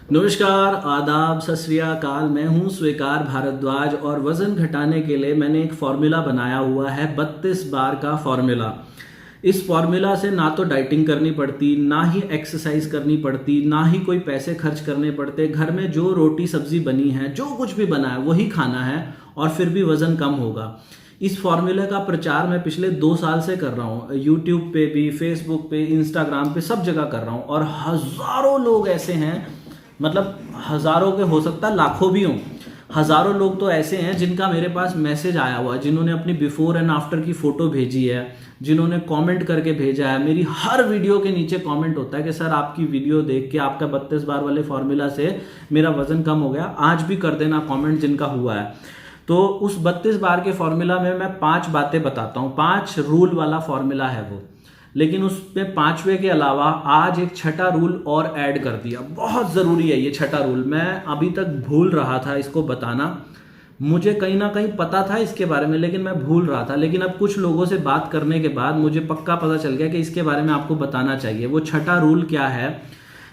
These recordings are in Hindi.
नमस्कार, आदाब, सत श्री अकाल। मैं हूं स्वीकार भारद्वाज और वजन घटाने के लिए मैंने एक फॉर्मूला बनाया हुआ है 32 बार का फॉर्मूला। इस फॉर्मूला से ना तो डाइटिंग करनी पड़ती, ना ही एक्सरसाइज करनी पड़ती, ना ही कोई पैसे खर्च करने पड़ते। घर में जो रोटी सब्जी बनी है, जो कुछ भी बना है वही खाना है और फिर भी वजन कम होगा। इस फॉर्मूले का प्रचार मैं पिछले 2 साल से कर रहा हूँ। यूट्यूब पे भी, फेसबुक पे, इंस्टाग्राम पे, सब जगह कर रहा हूँ और हजारों लोग ऐसे हैं, मतलब हजारों के हो सकता है लाखों भी हों। हजारों लोग तो ऐसे हैं जिनका मेरे पास मैसेज आया हुआ है, जिन्होंने अपनी बिफोर एंड आफ्टर की फोटो भेजी है, जिन्होंने कमेंट करके भेजा है। मेरी हर वीडियो के नीचे कमेंट होता है कि सर आपकी वीडियो देख के आपका 32 बार वाले फॉर्मूला से मेरा वजन कम हो गया। आज भी कर देना कमेंट जिनका हुआ है। तो उस 32 बार के फॉर्मूला में मैं 5 बातें बताता हूँ। 5 रूल वाला फॉर्मूला है वो, लेकिन उसमें 5वें के अलावा आज एक छठा रूल और ऐड कर दिया। बहुत ज़रूरी है ये छठा रूल। मैं अभी तक भूल रहा था इसको बताना। मुझे कहीं ना कहीं पता था इसके बारे में, लेकिन मैं भूल रहा था। लेकिन अब कुछ लोगों से बात करने के बाद मुझे पक्का पता चल गया कि इसके बारे में आपको बताना चाहिए। वो छठा रूल क्या है?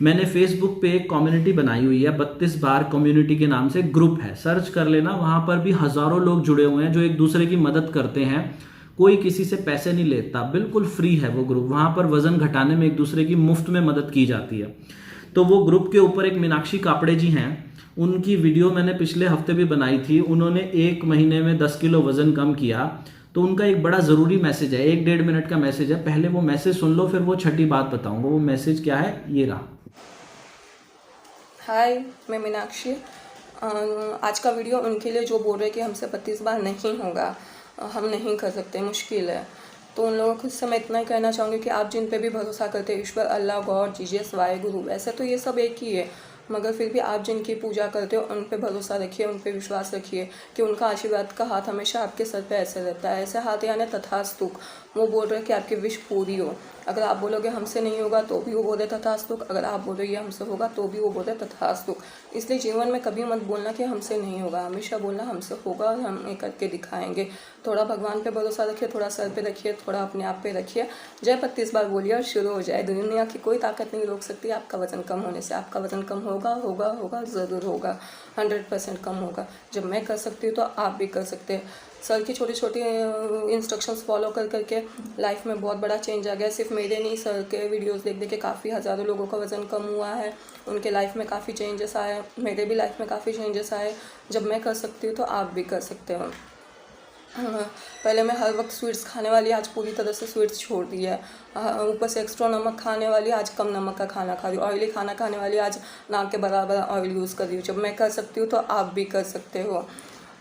मैंने फेसबुक पे एक कम्युनिटी बनाई हुई है, 32 बार कम्युनिटी के नाम से ग्रुप है, सर्च कर लेना। वहां पर भी हजारों लोग जुड़े हुए हैं जो एक दूसरे की मदद करते हैं। कोई किसी से पैसे नहीं लेता, बिल्कुल फ्री है वो ग्रुप। वहां पर वजन घटाने में एक दूसरे की मुफ्त में मदद की जाती है। तो वो ग्रुप के ऊपर एक मीनाक्षी कापड़े जी हैं, उनकी वीडियो मैंने पिछले हफ्ते भी बनाई थी। उन्होंने 1 महीने में 10 किलो वजन कम किया। तो उनका एक बड़ा ज़रूरी मैसेज है, 1-1.5 मिनट का मैसेज है। पहले वो मैसेज सुन लो, फिर वो छठी बात बताऊंगा। वो मैसेज क्या है, ये रहा। हाय, मैं मीनाक्षी। आज का वीडियो उनके लिए जो बोल रहे कि हमसे 32 बार नहीं होगा, हम नहीं कर सकते, मुश्किल है। तो उन लोगों को से मैं इतना ही कहना चाहूँगी कि आप जिन पे भी भरोसा करते हैं, ईश्वर, अल्लाह, गॉड, जीसस, वाहे गुरु, वैसे तो ये सब एक ही है, मगर फिर भी आप जिनकी पूजा करते हो उन पे भरोसा रखिए, उन पे विश्वास रखिए कि उनका आशीर्वाद का हाथ हमेशा आपके सर पे ऐसे रहता है। ऐसे हाथ यानी तथास्तु। वो बोल रहे कि आपकी विश पूरी हो। अगर आप बोलोगे हमसे नहीं होगा तो भी वो बोले तथास्तु, अगर आप बोलो ये हमसे होगा तो भी वो बोले तथास्तु। इसलिए जीवन में कभी मत बोलना कि हमसे नहीं होगा, हमेशा बोलना हमसे होगा और हम ये करके दिखाएंगे। थोड़ा भगवान पे भरोसा रखिए, थोड़ा सर पे रखिए, थोड़ा अपने आप पे रखिए। जय 32 बार बोलिए और शुरू हो जाए। दुनिया की कोई ताकत नहीं रोक सकती आपका वजन कम होने से। आपका वजन कम होगा होगा होगा, ज़रूर होगा, 100% कम होगा। जब मैं कर सकती हूँ तो आप भी कर सकते हैं। सर की छोटी छोटी इंस्ट्रक्शंस फॉलो कर करके लाइफ में बहुत बड़ा चेंज आ गया। सिर्फ मेरे नहीं, सर के वीडियोस देख देख के काफ़ी हज़ारों लोगों का वज़न कम हुआ है, उनके लाइफ में काफ़ी चेंजेस आए, मेरे भी लाइफ में काफ़ी चेंजेस आए। जब मैं कर सकती हूँ तो आप भी कर सकते हो। पहले मैं हर वक्त स्वीट्स खाने वाली, आज पूरी तरह से स्वीट्स छोड़ दी है। ऊपर से एक्स्ट्रा नमक खाने वाली, आज कम नमक का खाना खा रही हूँ। ऑयली खाना खाने वाली, आज ना के बराबर ऑयल यूज़ कर रही हूँ। जब मैं कर सकती हूँ तो आप भी कर सकते हो।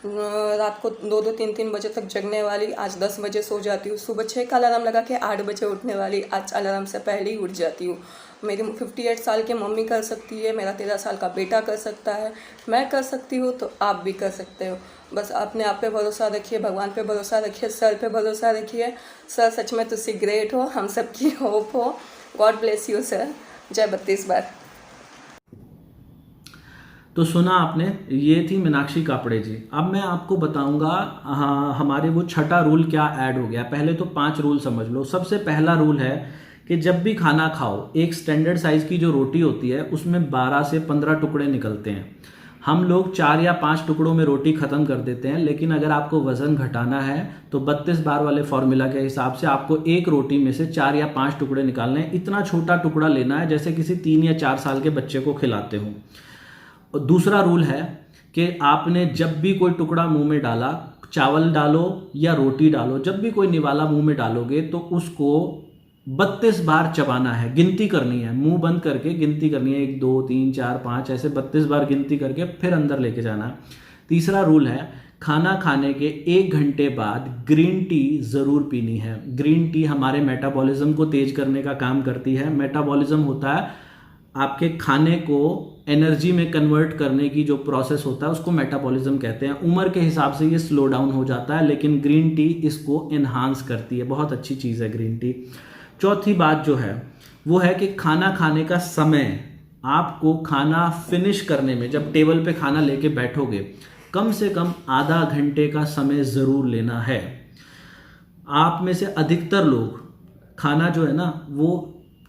रात को 2-2, 3-3 बजे तक जगने वाली, आज 10 बजे सो जाती हूँ। सुबह 6 का अलार्म लगा के 8 बजे उठने वाली, आज अलार्म से पहले ही उठ जाती हूँ। मेरी 58 साल की मम्मी कर सकती है, मेरा 13 साल का बेटा कर सकता है, मैं कर सकती हूँ तो आप भी कर सकते हो। बस अपने आप पे भरोसा रखिए, भगवान पे भरोसा रखिए, सर पे भरोसा रखिए। सर सच में तुसी ग्रेट हो, हम सबकी होप हो। God bless you sir. जय 32 बार। तो सुना आपने, ये थी मीनाक्षी कापड़े जी। अब मैं आपको बताऊंगा हमारे वो छठा रूल क्या ऐड हो गया। पहले तो 5 रूल समझ लो। सबसे पहला रूल है कि जब भी खाना खाओ, एक स्टैंडर्ड साइज की जो रोटी होती है उसमें 12 से 15 टुकड़े निकलते हैं। हम लोग 4 या 5 टुकड़ों में रोटी खत्म कर देते हैं, लेकिन अगर आपको वजन घटाना है तो 32 बार वाले फॉर्मूला के हिसाब से आपको एक रोटी में से 4 या 5 टुकड़े निकालने हैं। इतना छोटा टुकड़ा लेना है जैसे किसी 3 या 4 साल के बच्चे को खिलाते हो। और दूसरा रूल है कि आपने जब भी कोई टुकड़ा मुंह में डाला, चावल डालो या रोटी डालो, जब भी कोई निवाला मुंह में डालोगे तो उसको 32 बार चबाना है, गिनती करनी है, मुंह बंद करके गिनती करनी है। 1 2 3 4 5 ऐसे 32 बार गिनती करके फिर अंदर लेके जाना है। तीसरा रूल है, खाना खाने के 1 घंटे बाद ग्रीन टी जरूर पीनी है। ग्रीन टी हमारे मेटाबॉलिज्म को तेज करने का काम करती है। मेटाबॉलिज्म होता है आपके खाने को एनर्जी में कन्वर्ट करने की जो प्रोसेस होता है, उसको मेटाबॉलिज्म कहते हैं। उम्र के हिसाब से ये स्लो डाउन हो जाता है, लेकिन ग्रीन टी इसको एनहांस करती है। बहुत अच्छी चीज़ है ग्रीन टी। चौथी बात जो है वो है कि खाना खाने का समय, आपको खाना फिनिश करने में, जब टेबल पे खाना लेके बैठोगे, कम से कम आधा घंटे का समय ज़रूर लेना है। आप में से अधिकतर लोग खाना जो है ना वो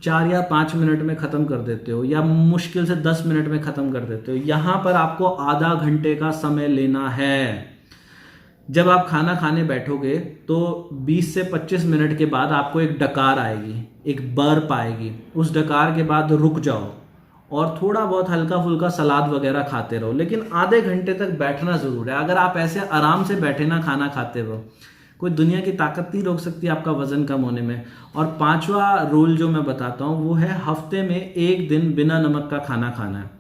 4 या 5 मिनट में ख़त्म कर देते हो, या मुश्किल से 10 मिनट में ख़त्म कर देते हो। यहाँ पर आपको आधा घंटे का समय लेना है। जब आप खाना खाने बैठोगे तो 20 से 25 मिनट के बाद आपको एक डकार आएगी, एक बर्प आएगी। उस डकार के बाद रुक जाओ और थोड़ा बहुत हल्का फुल्का सलाद वगैरह खाते रहो, लेकिन आधे घंटे तक बैठना ज़रूर है। अगर आप ऐसे आराम से बैठे ना खाना खाते रहो, कोई दुनिया की ताकत नहीं रोक सकती आपका वज़न कम होने में। और 5वां रूल जो मैं बताता हूँ वो है हफ्ते में 1 दिन बिना नमक का खाना खाना है।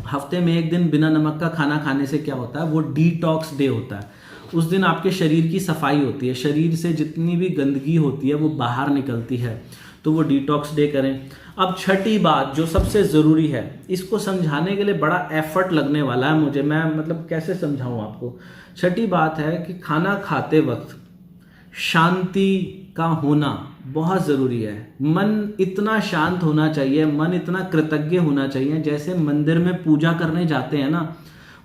हफ्ते में 1 दिन बिना नमक का खाना खाने से क्या होता है, वो डिटॉक्स डे होता है। उस दिन आपके शरीर की सफाई होती है, शरीर से जितनी भी गंदगी होती है वो बाहर निकलती है, तो वो डिटॉक्स डे करें। अब छठी बात जो सबसे ज़रूरी है, इसको समझाने के लिए बड़ा एफर्ट लगने वाला है मुझे, मैं मतलब कैसे समझाऊं आपको। छठी बात है कि खाना खाते वक्त शांति का होना बहुत ज़रूरी है। मन इतना शांत होना चाहिए, मन इतना कृतज्ञ होना चाहिए, जैसे मंदिर में पूजा करने जाते हैं ना।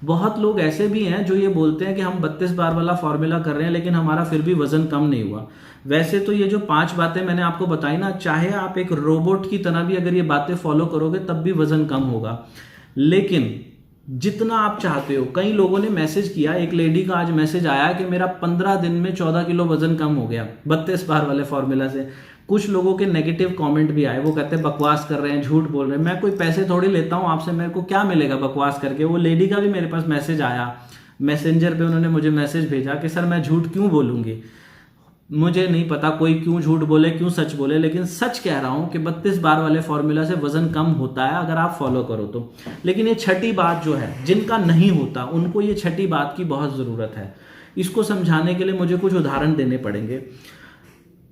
बहुत लोग ऐसे भी हैं जो ये बोलते हैं कि हम 32 बार वाला फॉर्मूला कर रहे हैं लेकिन हमारा फिर भी वजन कम नहीं हुआ। वैसे तो ये जो 5 बातें मैंने आपको बताई ना, चाहे आप एक रोबोट की तरह भी अगर ये बातें फॉलो करोगे तब भी वजन कम होगा, लेकिन जितना आप चाहते हो। कई लोगों ने मैसेज किया, एक लेडी का आज मैसेज आया कि मेरा 15 दिन में 14 किलो वजन कम हो गया 32 बार वाले फॉर्मूला से। कुछ लोगों के नेगेटिव कमेंट भी आए, वो कहते हैं बकवास कर रहे हैं, झूठ बोल रहे हैं। मैं कोई पैसे थोड़ी लेता हूँ आपसे, मेरे को क्या मिलेगा बकवास करके। वो लेडी का भी मेरे पास मैसेज आया, मैसेंजर पे उन्होंने मुझे मैसेज भेजा कि सर मैं झूठ क्यों बोलूँगी। मुझे नहीं पता कोई क्यों झूठ बोले क्यों सच बोले, लेकिन सच कह रहा हूँ कि 32 बार वाले फॉर्मूला से वजन कम होता है अगर आप फॉलो करो तो। लेकिन ये छठी बात जो है, जिनका नहीं होता उनको ये छठी बात की बहुत ज़रूरत है। इसको समझाने के लिए मुझे कुछ उदाहरण देने पड़ेंगे।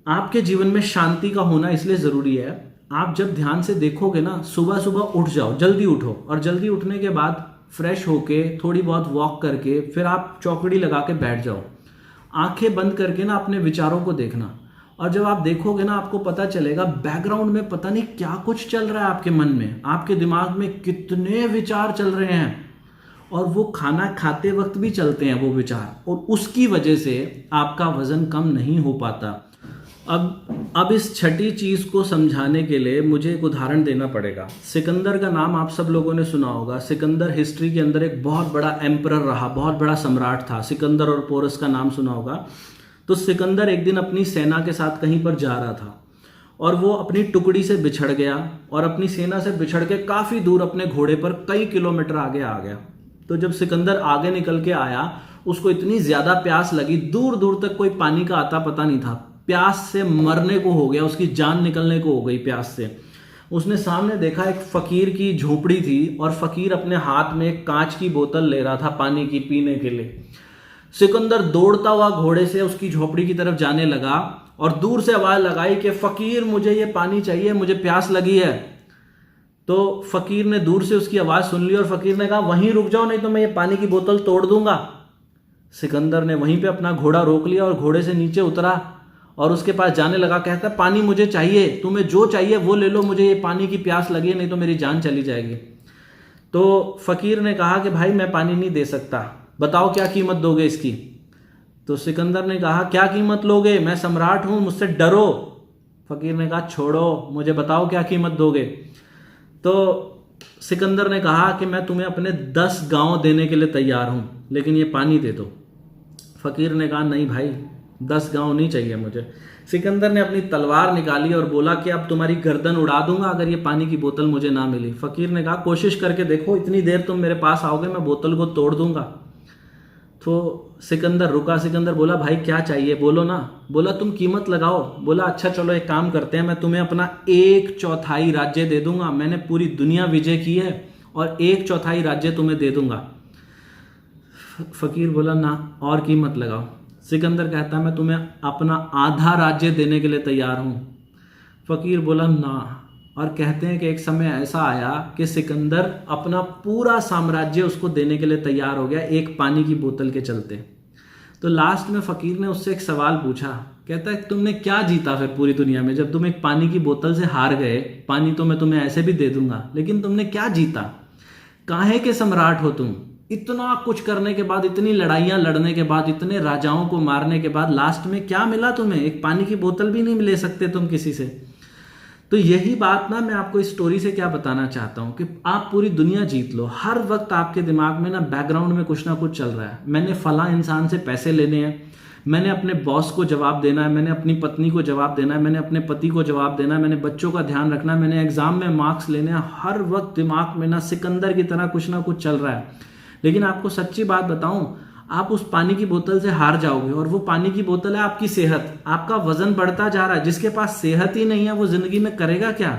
आपके जीवन में शांति का होना इसलिए ज़रूरी है, आप जब ध्यान से देखोगे ना, सुबह सुबह उठ जाओ, जल्दी उठो, और जल्दी उठने के बाद फ्रेश होके थोड़ी बहुत वॉक करके फिर आप चौकड़ी लगा के बैठ जाओ। आंखें बंद करके ना अपने विचारों को देखना, और जब आप देखोगे ना आपको पता चलेगा बैकग्राउंड में पता नहीं क्या कुछ चल रहा है आपके मन में, आपके दिमाग में कितने विचार चल रहे हैं, और वो खाना खाते वक्त भी चलते हैं वो विचार, और उसकी वजह से आपका वजन कम नहीं हो पाता। अब इस छठी चीज को समझाने के लिए मुझे एक उदाहरण देना पड़ेगा। सिकंदर का नाम आप सब लोगों ने सुना होगा। सिकंदर हिस्ट्री के अंदर एक बहुत बड़ा एम्परर रहा, बहुत बड़ा सम्राट था। सिकंदर और पोरस का नाम सुना होगा। तो सिकंदर एक दिन अपनी सेना के साथ कहीं पर जा रहा था और वो अपनी टुकड़ी से बिछड़ गया और अपनी सेना से बिछड़ के काफी दूर अपने घोड़े पर कई किलोमीटर आगे आ गया। तो जब सिकंदर आगे निकल के आया, उसको इतनी ज्यादा प्यास लगी, दूर दूर तक कोई पानी का आता पता नहीं था, प्यास से मरने को हो गया, उसकी जान निकलने को हो गई प्यास से। उसने सामने देखा एक फकीर की झोपड़ी थी और फकीर अपने हाथ में एक कांच की बोतल ले रहा था पानी की पीने के लिए। सिकंदर दौड़ता हुआ घोड़े से उसकी झोपड़ी की तरफ जाने लगा और दूर से आवाज लगाई कि फकीर मुझे ये पानी चाहिए, मुझे प्यास लगी है। तो फकीर ने दूर से उसकी आवाज सुन ली और फकीर ने कहा वहीं रुक जाओ, नहीं तो मैं ये पानी की बोतल तोड़ दूंगा। सिकंदर ने वहीं पे अपना घोड़ा रोक लिया और घोड़े से नीचे उतरा और उसके पास जाने लगा। कहता पानी मुझे चाहिए, तुम्हें जो चाहिए वो ले लो, मुझे ये पानी की प्यास लगी है, नहीं तो मेरी जान चली जाएगी। तो फकीर ने कहा कि भाई मैं पानी नहीं दे सकता, बताओ क्या कीमत दोगे इसकी। तो सिकंदर ने कहा क्या कीमत लोगे, मैं सम्राट हूं, मुझसे डरो। फकीर ने कहा छोड़ो, मुझे बताओ क्या कीमत दोगे। तो सिकंदर ने कहा कि मैं तुम्हें अपने 10 गांव देने के लिए तैयार हूं, लेकिन ये पानी दे दो। फकीर ने कहा नहीं भाई, 10 गांव नहीं चाहिए मुझे। सिकंदर ने अपनी तलवार निकाली और बोला कि अब तुम्हारी गर्दन उड़ा दूंगा अगर ये पानी की बोतल मुझे ना मिली। फकीर ने कहा कोशिश करके देखो, इतनी देर तुम मेरे पास आओगे मैं बोतल को तोड़ दूंगा। तो सिकंदर रुका। सिकंदर बोला भाई क्या चाहिए बोलो ना। बोला तुम कीमत लगाओ। बोला अच्छा चलो एक काम करते हैं, मैं तुम्हें अपना 1/4 राज्य दे दूंगा, मैंने पूरी दुनिया विजय की है और 1/4 राज्य तुम्हें दे दूंगा। फकीर बोला ना और कीमत लगाओ। सिकंदर कहता है मैं तुम्हें अपना आधा राज्य देने के लिए तैयार हूं। फकीर बोला ना। और कहते हैं कि एक समय ऐसा आया कि सिकंदर अपना पूरा साम्राज्य उसको देने के लिए तैयार हो गया एक पानी की बोतल के चलते। तो लास्ट में फकीर ने उससे एक सवाल पूछा, कहता है तुमने क्या जीता फिर पूरी दुनिया में, जब तुम एक पानी की बोतल से हार गए, पानी तो मैं तुम्हें ऐसे भी दे दूंगा, लेकिन तुमने क्या जीता, काहे के सम्राट हो तुम, इतना कुछ करने के बाद, इतनी लड़ाइयां लड़ने के बाद, इतने राजाओं को मारने के बाद लास्ट में क्या मिला तुम्हें, एक पानी की बोतल भी नहीं ले सकते तुम किसी से। तो यही बात ना मैं आपको इस स्टोरी से क्या बताना चाहता हूँ कि आप पूरी दुनिया जीत लो, हर वक्त आपके दिमाग में ना बैकग्राउंड में कुछ ना कुछ चल रहा है। मैंने फला इंसान से पैसे लेने हैं, मैंने अपने बॉस को जवाब देना है, मैंने अपनी पत्नी को जवाब देना है, मैंने अपने पति को जवाब देना है, मैंने बच्चों का ध्यान रखना है, मैंने एग्जाम में मार्क्स लेने हैं। हर वक्त दिमाग में ना सिकंदर की तरह कुछ ना कुछ चल रहा है। लेकिन आपको सच्ची बात बताऊं, आप उस पानी की बोतल से हार जाओगे, और वो पानी की बोतल है आपकी सेहत। आपका वजन बढ़ता जा रहा है, जिसके पास सेहत ही नहीं है वो जिंदगी में करेगा क्या।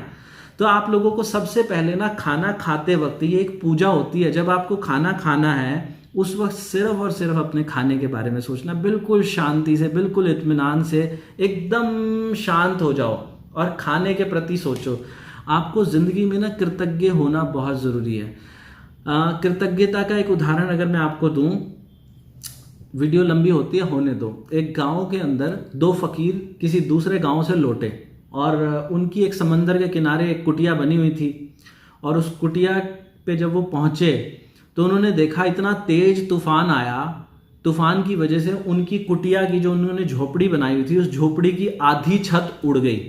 तो आप लोगों को सबसे पहले ना खाना खाते वक्त, ये एक पूजा होती है, जब आपको खाना खाना है उस वक्त सिर्फ और सिर्फ अपने खाने के बारे में सोचना, बिल्कुल शांति से, बिल्कुल इत्मीनान से, एकदम शांत हो जाओ और खाने के प्रति सोचो। आपको जिंदगी में ना कृतज्ञ होना बहुत ज़रूरी है। कृतज्ञता का एक उदाहरण अगर मैं आपको दूं, वीडियो लंबी होती है, होने दो। एक गांव के अंदर दो फकीर किसी दूसरे गांव से लौटे, और उनकी एक समंदर के किनारे एक कुटिया बनी हुई थी, और उस कुटिया पे जब वो पहुंचे तो उन्होंने देखा इतना तेज तूफान आया, तूफान की वजह से उनकी कुटिया की जो उन्होंने झोपड़ी बनाई हुई थी, उस झोपड़ी की आधी छत उड़ गई।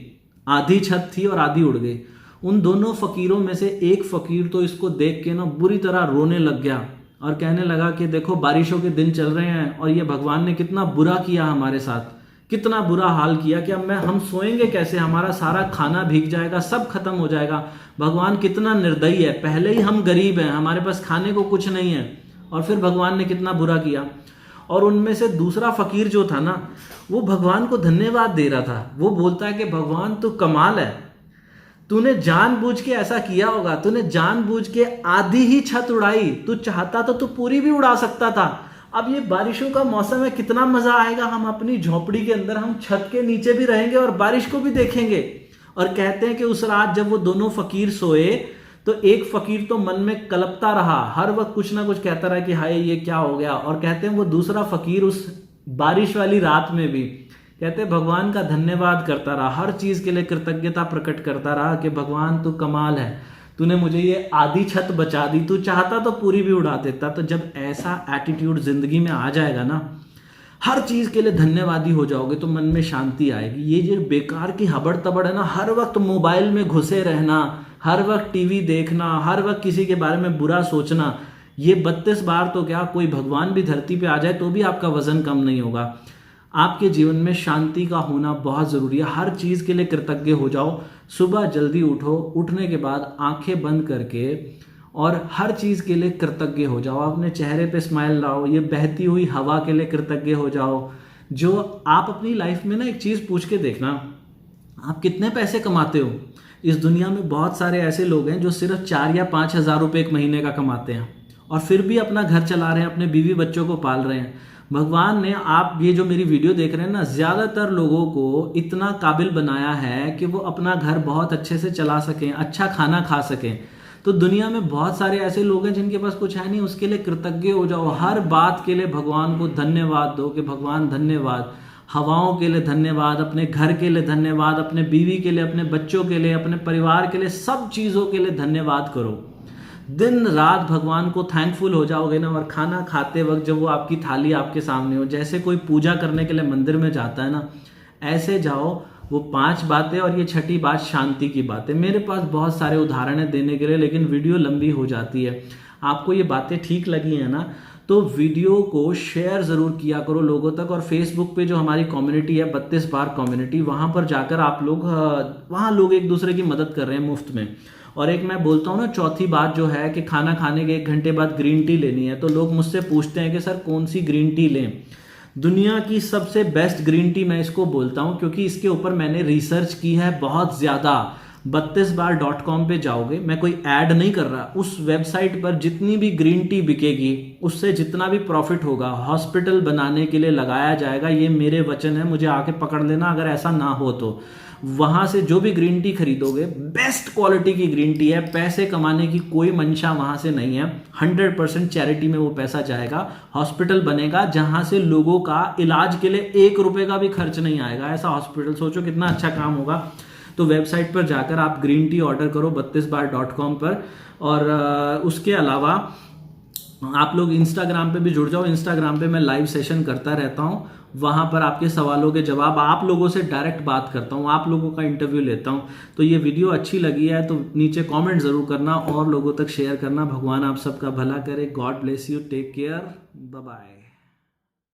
आधी छत थी और आधी उड़ गई। उन दोनों फकीरों में से एक फकीर तो इसको देख के ना बुरी तरह रोने लग गया और कहने लगा कि देखो बारिशों के दिन चल रहे हैं और ये भगवान ने कितना बुरा किया हमारे साथ, कितना बुरा हाल किया कि अब हम सोएंगे कैसे, हमारा सारा खाना भीग जाएगा, सब खत्म हो जाएगा। भगवान कितना निर्दयी है, पहले ही हम गरीब हैं, हमारे पास खाने को कुछ नहीं है, और फिर भगवान ने कितना बुरा किया। और उनमें से दूसरा फकीर जो था ना, वो भगवान को धन्यवाद दे रहा था। वो बोलता है कि भगवान तू कमाल है, तूने जानबूझ के ऐसा किया होगा, तूने जानबूझ के आधी ही छत उड़ाई, तू चाहता तो तू पूरी भी उड़ा सकता था। अब ये बारिशों का मौसम है, कितना मजा आएगा, हम अपनी झोपड़ी के अंदर, हम छत के नीचे भी रहेंगे और बारिश को भी देखेंगे। और कहते हैं कि उस रात जब वो दोनों फकीर सोए तो एक फकीर तो मन में कलपता रहा, हर वक्त कुछ ना कुछ कहता रहा कि हाय ये क्या हो गया। और कहते हैं वो दूसरा फकीर उस बारिश वाली रात में भी कहते भगवान का धन्यवाद करता रहा, हर चीज के लिए कृतज्ञता प्रकट करता रहा कि भगवान तू कमाल है, तूने मुझे ये आधी छत बचा दी, तू चाहता तो पूरी भी उड़ा देता। तो जब ऐसा एटीट्यूड जिंदगी में आ जाएगा ना, हर चीज के लिए धन्यवादी हो जाओगे, तो मन में शांति आएगी। ये जो बेकार की हबड़ तबड़ है ना, हर वक्त मोबाइल में घुसे रहना, हर वक्त टीवी देखना, हर वक्त किसी के बारे में बुरा सोचना, ये 32 बार तो क्या, कोई भगवान भी धरती पे आ जाए तो भी आपका वजन कम नहीं होगा। आपके जीवन में शांति का होना बहुत ज़रूरी है। हर चीज़ के लिए कृतज्ञ हो जाओ। सुबह जल्दी उठो, उठने के बाद आंखें बंद करके और हर चीज़ के लिए कृतज्ञ हो जाओ। अपने चेहरे पे स्माइल लाओ, ये बहती हुई हवा के लिए कृतज्ञ हो जाओ। जो आप अपनी लाइफ में ना एक चीज़ पूछ के देखना, आप कितने पैसे कमाते हो। इस दुनिया में बहुत सारे ऐसे लोग हैं जो सिर्फ 4 या 5 हज़ार रुपये एक महीने का कमाते हैं और फिर भी अपना घर चला रहे हैं, अपने बीवी बच्चों को पाल रहे हैं। भगवान ने, आप ये जो मेरी वीडियो देख रहे हैं ना, ज़्यादातर लोगों को इतना काबिल बनाया है कि वो अपना घर बहुत अच्छे से चला सकें, अच्छा खाना खा सकें। तो दुनिया में बहुत सारे ऐसे लोग हैं जिनके पास कुछ है नहीं, उसके लिए कृतज्ञ हो जाओ। हर बात के लिए भगवान को धन्यवाद दो कि भगवान धन्यवाद। हवाओं के लिए धन्यवाद, अपने घर के लिए धन्यवाद, अपने बीवी के लिए, अपने बच्चों के लिए, अपने परिवार के लिए, सब चीज़ों के लिए धन्यवाद करो। दिन रात भगवान को थैंकफुल हो जाओगे ना, और खाना खाते वक्त जब वो आपकी थाली आपके सामने हो, जैसे कोई पूजा करने के लिए मंदिर में जाता है ना, ऐसे जाओ। वो 5 बातें और ये 6ठी बात शांति की बात है। मेरे पास बहुत सारे उदाहरण है देने के लिए, लेकिन वीडियो लंबी हो जाती है। आपको ये बातें ठीक लगी हैं ना, तो वीडियो को शेयर ज़रूर किया करो लोगों तक। और फेसबुक पे जो हमारी कम्युनिटी है 32 बार कम्युनिटी, वहाँ पर जाकर आप लोग, वहाँ लोग एक दूसरे की मदद कर रहे हैं मुफ्त में। और एक मैं बोलता हूँ ना, चौथी बात जो है कि खाना खाने के 1 घंटे बाद ग्रीन टी लेनी है। तो लोग मुझसे पूछते हैं कि सर कौन सी ग्रीन टी लें। दुनिया की सबसे बेस्ट ग्रीन टी मैं इसको बोलता हूँ, क्योंकि इसके ऊपर मैंने रिसर्च की है बहुत ज़्यादा। 32bar.com पे जाओगे, मैं कोई ऐड नहीं कर रहा, उस वेबसाइट पर जितनी भी ग्रीन टी बिकेगी उससे जितना भी प्रॉफिट होगा हॉस्पिटल बनाने के लिए लगाया जाएगा। ये मेरे वचन है, मुझे आके पकड़ लेना अगर ऐसा ना हो तो। वहाँ से जो भी ग्रीन टी खरीदोगे, बेस्ट क्वालिटी की ग्रीन टी है, पैसे कमाने की कोई मंशा वहाँ से नहीं है। 100% चैरिटी में वो पैसा जाएगा, हॉस्पिटल बनेगा जहाँ से लोगों का इलाज के लिए 1 रुपये का भी खर्च नहीं आएगा। ऐसा हॉस्पिटल सोचो कितना अच्छा काम होगा। तो वेबसाइट पर जाकर आप ग्रीन टी ऑर्डर करो 32bar.com पर। और उसके अलावा आप लोग इंस्टाग्राम पे भी जुड़ जाओ, इंस्टाग्राम पे मैं लाइव सेशन करता रहता हूँ, वहाँ पर आपके सवालों के जवाब, आप लोगों से डायरेक्ट बात करता हूँ, आप लोगों का इंटरव्यू लेता हूँ। तो ये वीडियो अच्छी लगी है तो नीचे कमेंट ज़रूर करना और लोगों तक शेयर करना। भगवान आप सबका भला करे। God bless you, take care, bye bye.